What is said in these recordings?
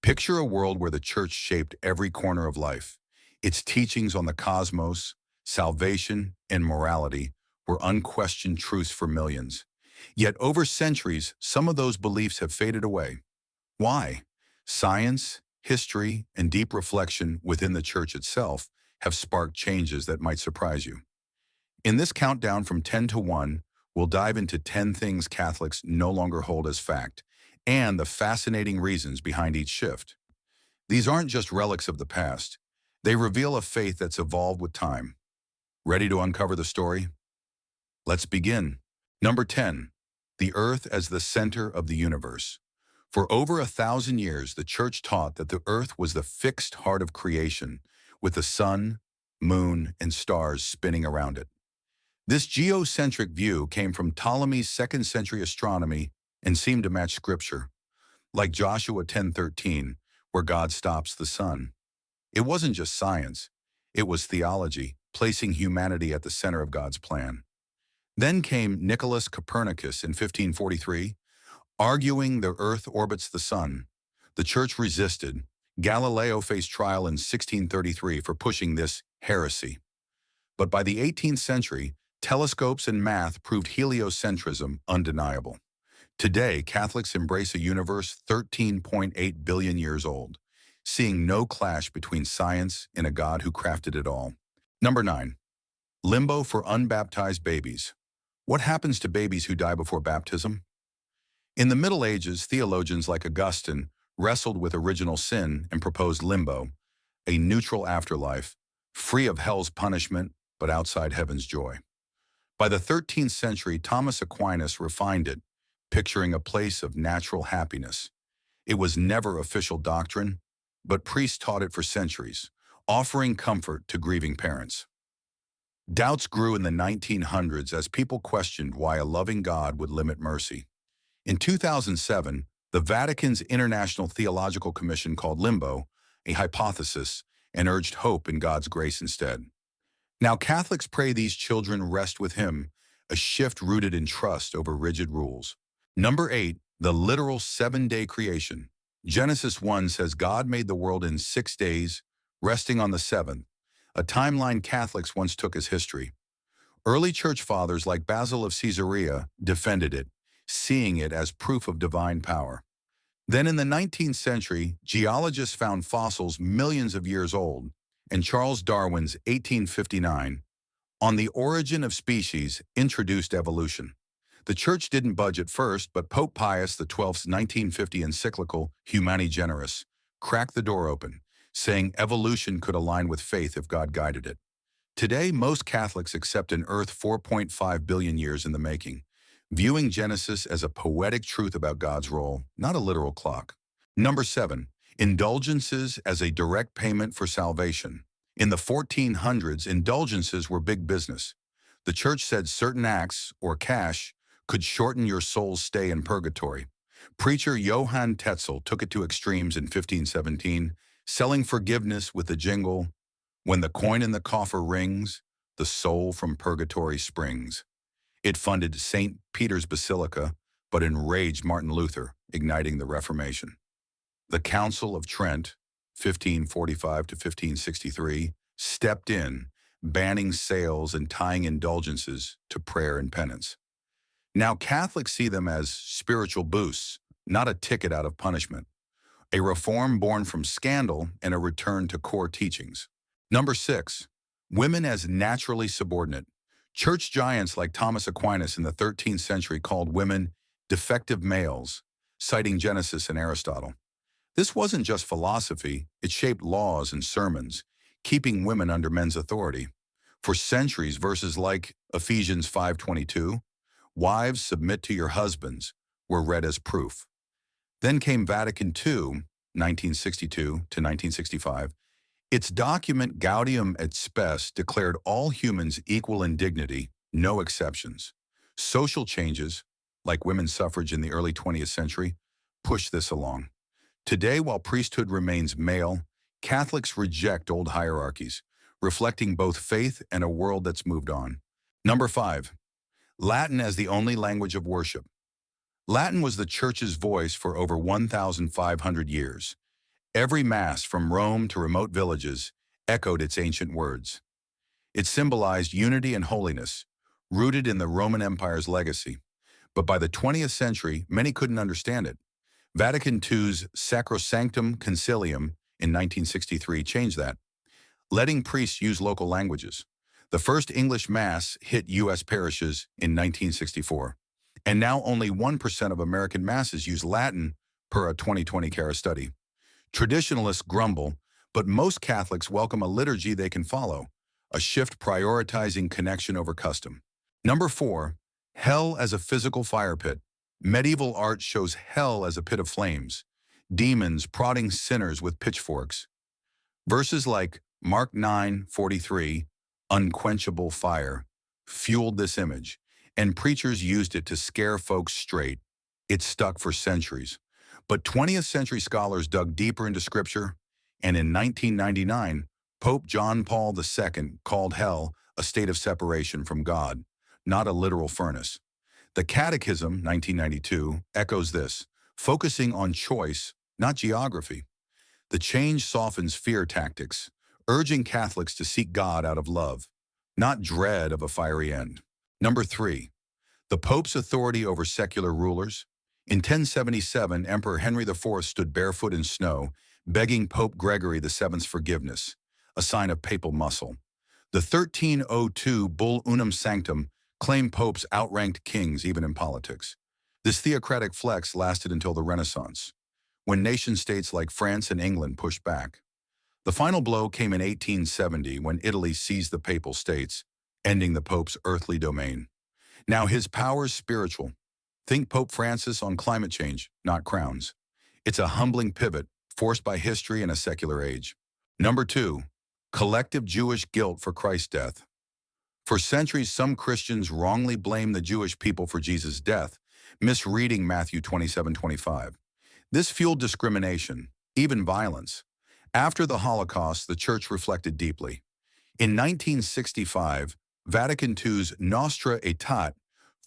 Picture a world where the church shaped every corner of life. Its teachings on the cosmos, salvation, and morality were unquestioned truths for millions. Yet over centuries, some of those beliefs have faded away. Why? Science, history, and deep reflection within the church itself have sparked changes that might surprise you. In this countdown from 10 to 1, we'll dive into 10 things Catholics no longer hold as fact, and the fascinating reasons behind each shift. These aren't just relics of the past. They reveal a faith that's evolved with time. Ready to uncover the story? Let's begin. Number 10. The Earth as the center of the universe. For over 1,000 years, the Church taught that the Earth was the fixed heart of creation, with the sun, moon, and stars spinning around it. This geocentric view came from Ptolemy's 2nd century astronomy and seemed to match Scripture, like Joshua 10:13, where God stops the sun. It wasn't just science, it was theology, placing humanity at the center of God's plan. Then came Nicholas Copernicus in 1543, arguing the Earth orbits the sun. The Church resisted. Galileo faced trial in 1633 for pushing this heresy. But by the 18th century, telescopes and math proved heliocentrism undeniable. Today, Catholics embrace a universe 13.8 billion years old, seeing no clash between science and a God who crafted it all. Number 9. Limbo for unbaptized babies. What happens to babies who die before baptism? In the Middle Ages, theologians like Augustine wrestled with original sin and proposed limbo, a neutral afterlife, free of hell's punishment but outside heaven's joy. By the 13th century, Thomas Aquinas refined it, picturing a place of natural happiness. It was never official doctrine, but priests taught it for centuries, offering comfort to grieving parents. Doubts grew in the 1900s as people questioned why a loving God would limit mercy. In 2007, the Vatican's International Theological Commission called limbo a hypothesis and urged hope in God's grace instead. Now Catholics pray these children rest with Him, a shift rooted in trust over rigid rules. Number 8, the literal 7-day creation. Genesis 1 says God made the world in 6 days, resting on the seventh, a timeline Catholics once took as history. Early church fathers like Basil of Caesarea defended it, seeing it as proof of divine power. Then in the 19th century, geologists found fossils millions of years old, and Charles Darwin's 1859, On the Origin of Species, introduced evolution. The Church didn't budge at first, but Pope Pius XII's 1950 encyclical, Humani Generis, cracked the door open, saying evolution could align with faith if God guided it. Today, most Catholics accept an Earth 4.5 billion years in the making, viewing Genesis as a poetic truth about God's role, not a literal clock. Number 7. Indulgences as a direct payment for salvation. In the 1400s, indulgences were big business. The Church said certain acts, or cash, could shorten your soul's stay in purgatory. Preacher Johann Tetzel took it to extremes in 1517, selling forgiveness with the jingle, "When the coin in the coffer rings, the soul from purgatory springs." It funded St. Peter's Basilica, but enraged Martin Luther, igniting the Reformation. The Council of Trent, 1545 to 1563, stepped in, banning sales and tying indulgences to prayer and penance. Now Catholics see them as spiritual boosts, not a ticket out of punishment. A reform born from scandal and a return to core teachings. Number 6. Women as naturally subordinate. Church giants like Thomas Aquinas in the 13th century called women defective males, citing Genesis and Aristotle. This wasn't just philosophy, it shaped laws and sermons, keeping women under men's authority. For centuries, verses like Ephesians 5:22, "Wives, submit to your husbands," were read as proof. Then came Vatican II, 1962 to 1965. Its document Gaudium et Spes declared all humans equal in dignity, no exceptions. Social changes, like women's suffrage in the early 20th century, pushed this along. Today, while priesthood remains male, Catholics reject old hierarchies, reflecting both faith and a world that's moved on. Number 5. Latin as the only language of worship. Latin was the Church's voice for over 1,500 years, Every Mass from Rome to remote villages echoed its ancient words. It symbolized unity and holiness, rooted in the Roman Empire's legacy. But by the 20th century, many couldn't understand it. Vatican II's Sacrosanctum Concilium in 1963 changed that, letting priests use local languages. The first English Mass hit U.S. parishes in 1964, and now only 1% of American Masses use Latin per a 2020 CARA study. Traditionalists grumble, but most Catholics welcome a liturgy they can follow, a shift prioritizing connection over custom. Number 4, hell as a physical fire pit. Medieval art shows hell as a pit of flames, demons prodding sinners with pitchforks. Verses like Mark 9:43, unquenchable fire, fueled this image, and preachers used it to scare folks straight. It stuck for centuries. But 20th century scholars dug deeper into Scripture, and in 1999, Pope John Paul II called hell a state of separation from God, not a literal furnace. The Catechism, 1992, echoes this, focusing on choice, not geography. The change softens fear tactics, urging Catholics to seek God out of love, not dread of a fiery end. Number 3, the Pope's authority over secular rulers. In 1077, Emperor Henry IV stood barefoot in snow, begging Pope Gregory VII's forgiveness, a sign of papal muscle. The 1302 Bull Unum Sanctum claimed popes outranked kings even in politics. This theocratic flex lasted until the Renaissance, when nation-states like France and England pushed back. The final blow came in 1870 when Italy seized the Papal States, ending the Pope's earthly domain. Now his power's spiritual. Think Pope Francis on climate change, not crowns. It's a humbling pivot, forced by history in a secular age. Number 2, collective Jewish guilt for Christ's death. For centuries, some Christians wrongly blamed the Jewish people for Jesus' death, misreading Matthew 27:25. This fueled discrimination, even violence. After the Holocaust, the Church reflected deeply. In 1965, Vatican II's Nostra Aetate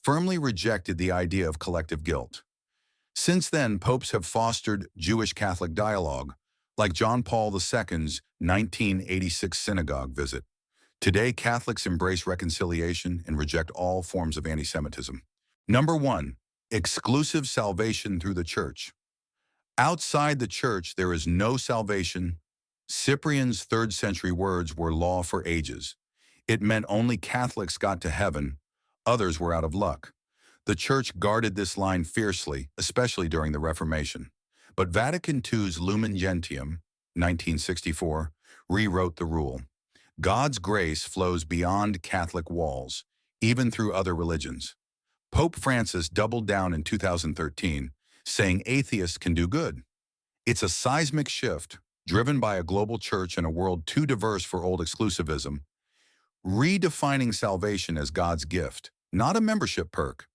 firmly rejected the idea of collective guilt. Since then, popes have fostered Jewish-Catholic dialogue, like John Paul II's 1986 synagogue visit. Today, Catholics embrace reconciliation and reject all forms of anti-Semitism. Number 1, exclusive salvation through the Church. Outside the Church, there is no salvation. Cyprian's 3rd century words were law for ages. It meant only Catholics got to heaven, others were out of luck. The Church guarded this line fiercely, especially during the Reformation. But Vatican II's Lumen Gentium, 1964, rewrote the rule. God's grace flows beyond Catholic walls, even through other religions. Pope Francis doubled down in 2013, saying atheists can do good. It's a seismic shift, driven by a global church in a world too diverse for old exclusivism, redefining salvation as God's gift, not a membership perk.